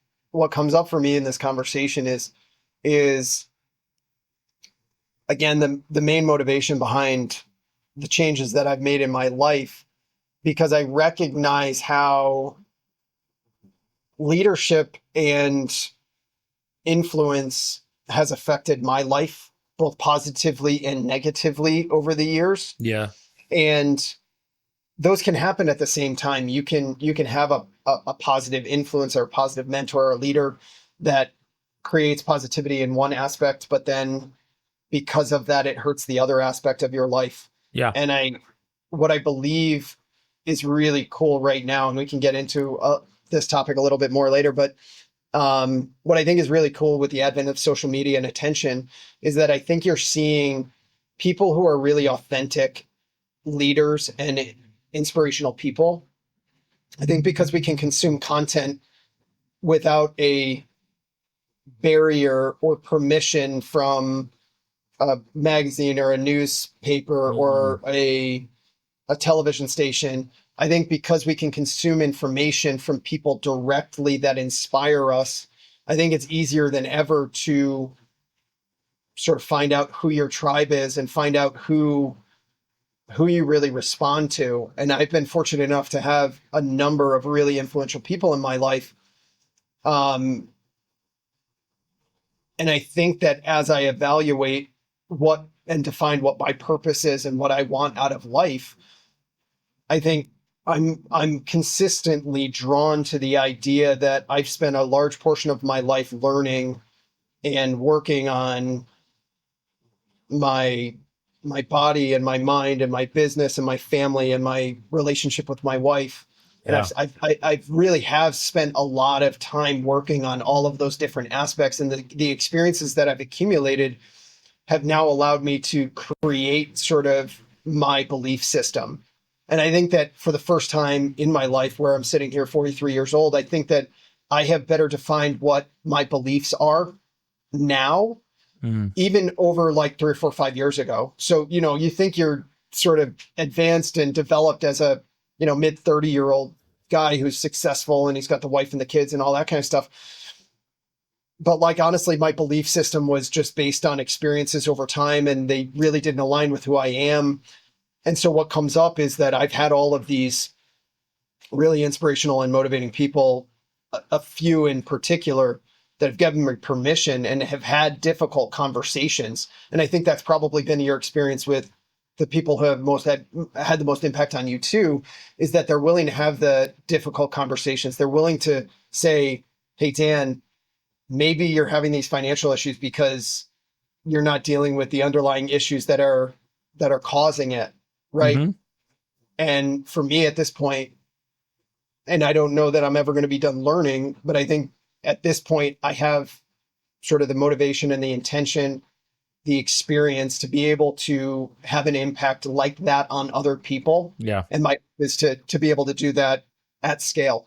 comes up for me in this conversation is again, the main motivation behind the changes that I've made in my life, because I recognize how leadership and influence has affected my life, both positively and negatively over the years. Yeah. And those can happen at the same time. You can have a positive influence or a positive mentor or leader that creates positivity in one aspect, but then because of that, it hurts the other aspect of your life. Yeah. And what I believe is really cool right now, and we can get into this topic a little bit more later, but what I think is really cool with the advent of social media and attention is that I think you're seeing people who are really authentic leaders and inspirational people. I think because we can consume content without a barrier or permission from a magazine or a newspaper or a television station. I think because we can consume information from people directly that inspire us, I think it's easier than ever to sort of find out who your tribe is and find out who you really respond to. And I've been fortunate enough to have a number of really influential people in my life. And I think that as I evaluate and define what my purpose is and what I want out of life, I think I'm consistently drawn to the idea that I've spent a large portion of my life learning and working on my body and my mind and my business and my family and my relationship with my wife. And I really have spent a lot of time working on all of those different aspects, and the experiences that I've accumulated have now allowed me to create sort of my belief system. And I think that for the first time in my life, where I'm sitting here 43 years old, I think that I have better defined what my beliefs are now, even over like 3 or 4 or 5 years ago. So, you think you're sort of advanced and developed as a, mid 30-year-old guy who's successful and he's got the wife and the kids and all that kind of stuff. But like, honestly, my belief system was just based on experiences over time, and they really didn't align with who I am. And so what comes up is that I've had all of these really inspirational and motivating people, a few in particular, that have given me permission and have had difficult conversations. And I think that's probably been your experience with the people who have had the most impact on you too, is that they're willing to have the difficult conversations. They're willing to say, hey, Dan, maybe you're having these financial issues because you're not dealing with the underlying issues that are causing it. Right. Mm-hmm. And for me at this point, and I don't know that I'm ever going to be done learning, but I think at this point I have sort of the motivation and the intention, the experience to be able to have an impact like that on other people. Yeah. And my is to be able to do that at scale.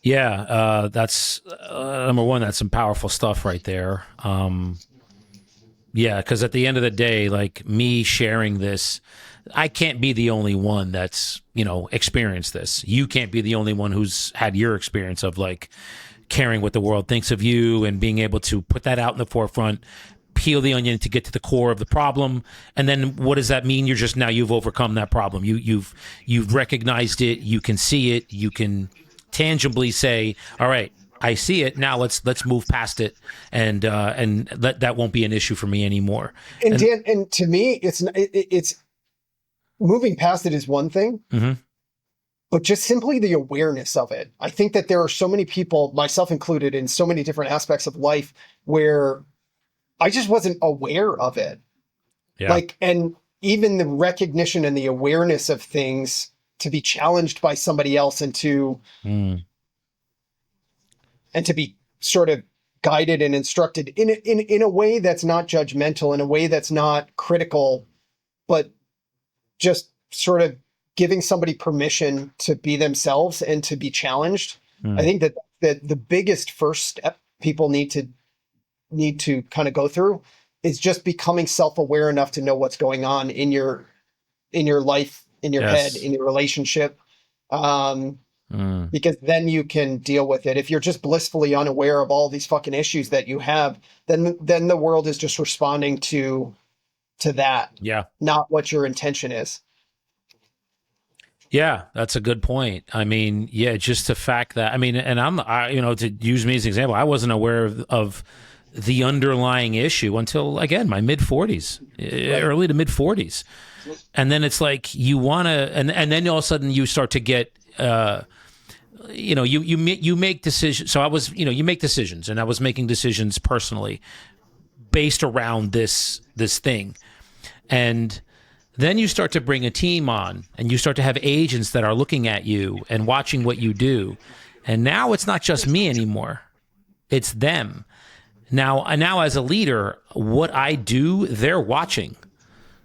Yeah, that's number one. That's some powerful stuff right there. Yeah, because at the end of the day, like me sharing this, I can't be the only one that's, experienced this. You can't be the only one who's had your experience of like caring what the world thinks of you and being able to put that out in the forefront, peel the onion to get to the core of the problem. And then what does that mean? You've overcome that problem. You've recognized it. You can see it. You can tangibly say, all right, I see it now. Let's move past it, and that won't be an issue for me anymore. And Dan, and to me, it's moving past it is one thing, but just simply the awareness of it. I think that there are so many people, myself included, in so many different aspects of life where I just wasn't aware of it. Yeah. And even the recognition and the awareness of things to be challenged by somebody else and to be sort of guided and instructed in a way that's not judgmental, in a way that's not critical, but just sort of giving somebody permission to be themselves and to be challenged. I think that the biggest first step people need to kind of go through is just becoming self-aware enough to know what's going on in your life, in your head, in your relationship. Because then you can deal with it. If you're just blissfully unaware of all these fucking issues that you have, then the world is just responding to that. Yeah. Not what your intention is. Yeah, that's a good point. I mean, yeah, just the fact that, and to use me as an example, I wasn't aware of the underlying issue until, again, my mid-40s, early to mid-40s. And then it's like you want to, and then all of a sudden you start to get, you make decisions. So you make decisions, and I was making decisions personally based around this thing. And then you start to bring a team on, and you start to have agents that are looking at you and watching what you do. And now it's not just me anymore. It's them. Now as a leader, what I do, they're watching.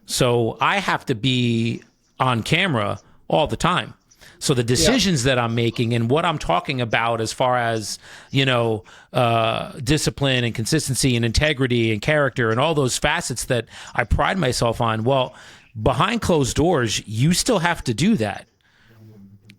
So I have to be on camera all the time. So the decisions that I'm making and what I'm talking about as far as, discipline and consistency and integrity and character and all those facets that I pride myself on, well, behind closed doors, you still have to do that.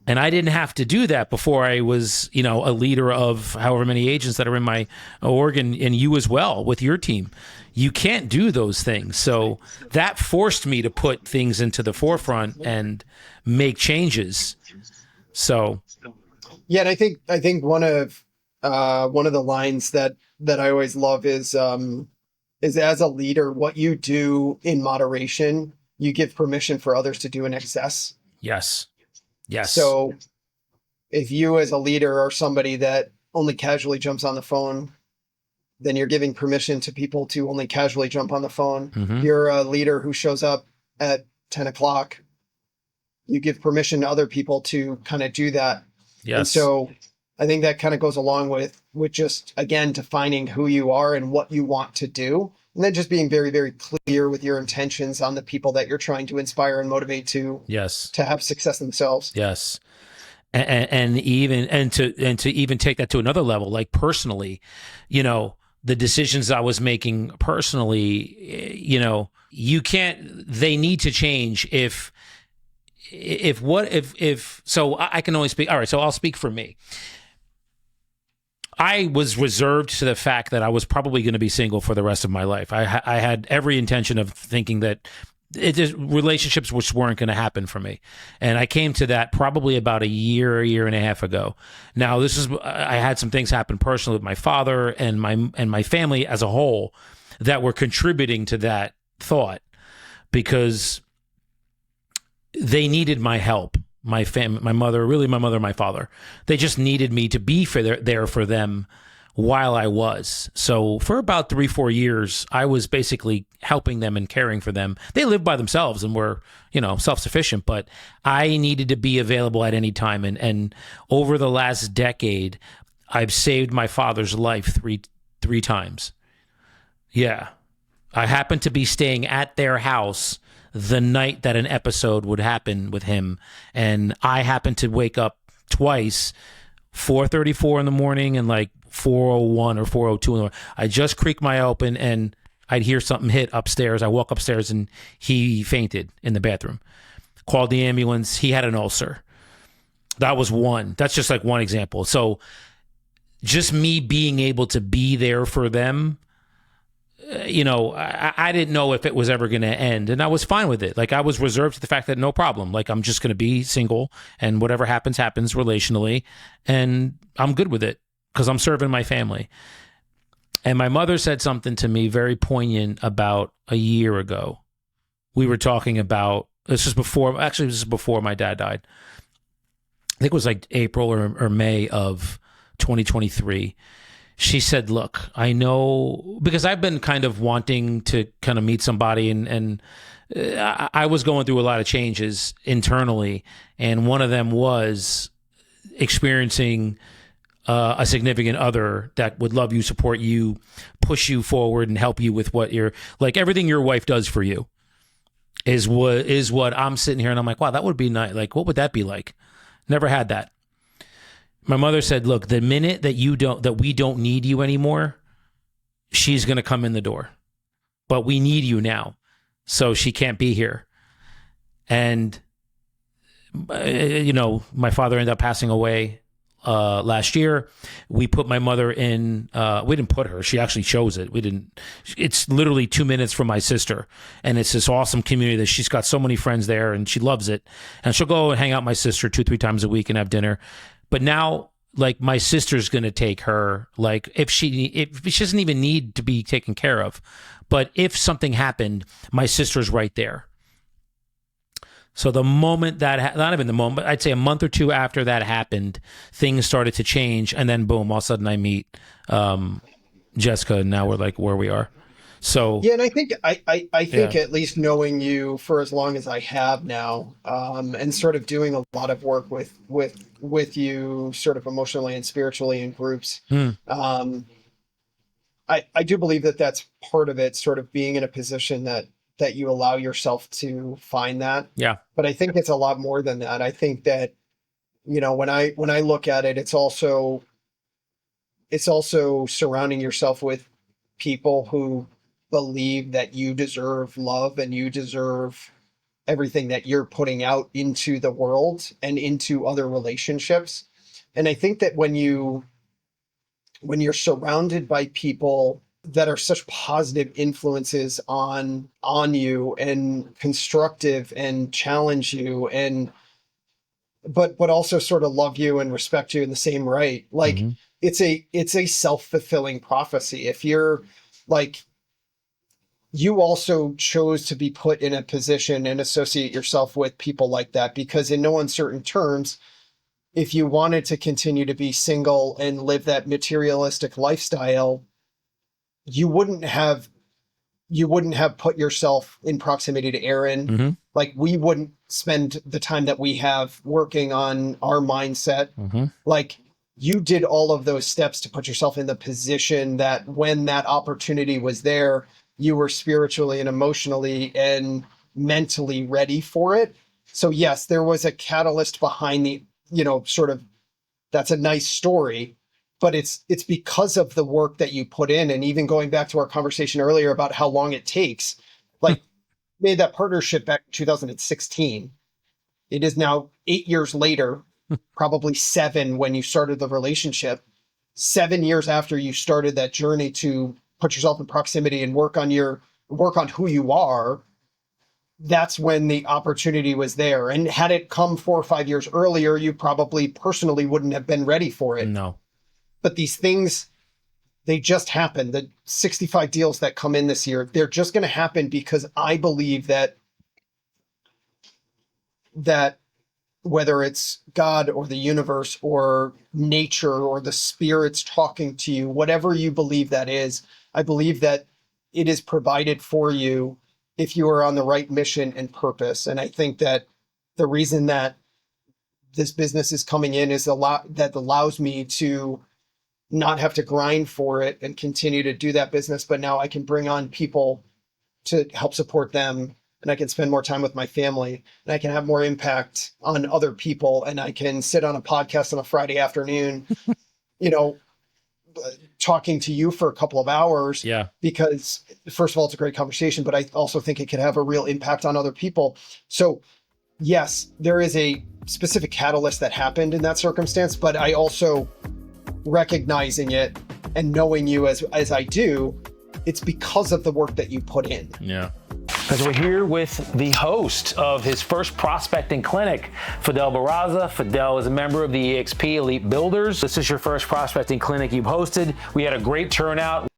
And I didn't have to do that before I was, a leader of however many agents that are in my org, and you as well with your team. You can't do those things. So that forced me to put things into the forefront and make changes. So, yeah, and I think one of the lines that I always love is as a leader, what you do in moderation, you give permission for others to do in excess. Yes. So if you as a leader are somebody that only casually jumps on the phone, then you're giving permission to people to only casually jump on the phone. Mm-hmm. You're a leader who shows up at 10 o'clock. You give permission to other people to kind of do that. Yes. And so I think that kind of goes along with just, again, defining who you are and what you want to do. And then just being very, very clear with your intentions on the people that you're trying to inspire and motivate to have success themselves. Yes. And to even take that to another level, like personally, the decisions I was making personally, they need to change so I can only speak. All right. So I'll speak for me. I was reserved to the fact that I was probably going to be single for the rest of my life. I had every intention of thinking that relationships which weren't going to happen for me. And I came to that probably about a year and a half ago. Now, I had some things happen personally with my father and my family as a whole that were contributing to that thought, because they needed my help. My family, my mother, my father, they just needed me to be there for them while I was. So for about 3-4 years, I was basically helping them and caring for them. They lived by themselves and were, self-sufficient, but I needed to be available at any time. And over the last decade, I've saved my father's life three times. Yeah. I happened to be staying at their house the night that an episode would happen with him. And I happened to wake up twice 4:34 in the morning and like 4:01 or 4:02 in the morning. I just creaked my eye open and I'd hear something hit upstairs. I walk upstairs and he fainted in the bathroom. Called the ambulance. He had an ulcer. That was one. That's just like one example. So just me being able to be there for them, I didn't know if it was ever going to end, and I was fine with it. Like, I was reserved to the fact that no problem. Like, I'm just going to be single, and whatever happens, happens relationally, and I'm good with it because I'm serving my family. And my mother said something to me very poignant about a year ago. We were talking about, this is before my dad died. I think it was like April or May of 2023. She said, look, I know, because I've been kind of wanting to kind of meet somebody, and I was going through a lot of changes internally. And one of them was experiencing a significant other that would love you, support you, push you forward, and help you with what you're, like, everything your wife does for you is what I'm sitting here and I'm like, wow, that would be nice. Like, what would that be like? Never had that. My mother said, look, the minute that we don't need you anymore, she's going to come in the door. But we need you now. So she can't be here. And, my father ended up passing away last year. We put my mother in, we didn't put her. She actually chose it. It's literally 2 minutes from my sister. And it's this awesome community that she's got so many friends there and she loves it. And she'll go and hang out with my sister 2-3 times a week and have dinner. But now, like, my sister's going to take her, like, if she doesn't even need to be taken care of. But if something happened, my sister's right there. So the moment that, not even the moment, but I'd say a month or two after that happened, things started to change. And then boom, all of a sudden I meet Jessica, and now we're like where we are. So yeah, and I think at least knowing you for as long as I have now, and sort of doing a lot of work with you, sort of emotionally and spiritually in groups, I do believe that that's part of it. Sort of being in a position that you allow yourself to find that. Yeah. But I think it's a lot more than that. I think that when I look at it, it's also surrounding yourself with people who believe that you deserve love and you deserve everything that you're putting out into the world and into other relationships. And I think that when you're surrounded by people that are such positive influences on you and constructive and challenge you and but also sort of love you and respect you in the same right, like it's a self-fulfilling prophecy. If you're like, you also chose to be put in a position and associate yourself with people like that, because in no uncertain terms, if you wanted to continue to be single and live that materialistic lifestyle, you wouldn't have put yourself in proximity to Aaron. Like, we wouldn't spend the time that we have working on our mindset. Like, you did all of those steps to put yourself in the position that when that opportunity was there, you were spiritually and emotionally and mentally ready for it. So yes, there was a catalyst behind the, sort of, that's a nice story, but it's because of the work that you put in. And even going back to our conversation earlier about how long it takes, like, made that partnership back in 2016. It is now 8 years later, probably 7 when you started the relationship. 7 years after you started that journey to put yourself in proximity and work on who you are, that's when the opportunity was there. And had it come 4 or 5 years earlier, you probably personally wouldn't have been ready for it. No. But these things, they just happen. The 65 deals that come in this year, they're just going to happen because I believe that whether it's God or the universe or nature or the spirits talking to you, whatever you believe that is, I believe that it is provided for you if you are on the right mission and purpose. And I think that the reason that this business is coming in is that allows me to not have to grind for it and continue to do that business. But now I can bring on people to help support them and I can spend more time with my family, and I can have more impact on other people, and I can sit on a podcast on a Friday afternoon, you know, talking to you for a couple of hours. Yeah. Because first of all, it's a great conversation, but I also think it could have a real impact on other people. So yes, there is a specific catalyst that happened in that circumstance, but I also recognizing it and knowing you as I do, it's because of the work that you put in. Yeah. Because we're here with the host of his first prospecting clinic, Fidel Barraza. Fidel is a member of the EXP Elite Builders. This is your first prospecting clinic you've hosted. We had a great turnout.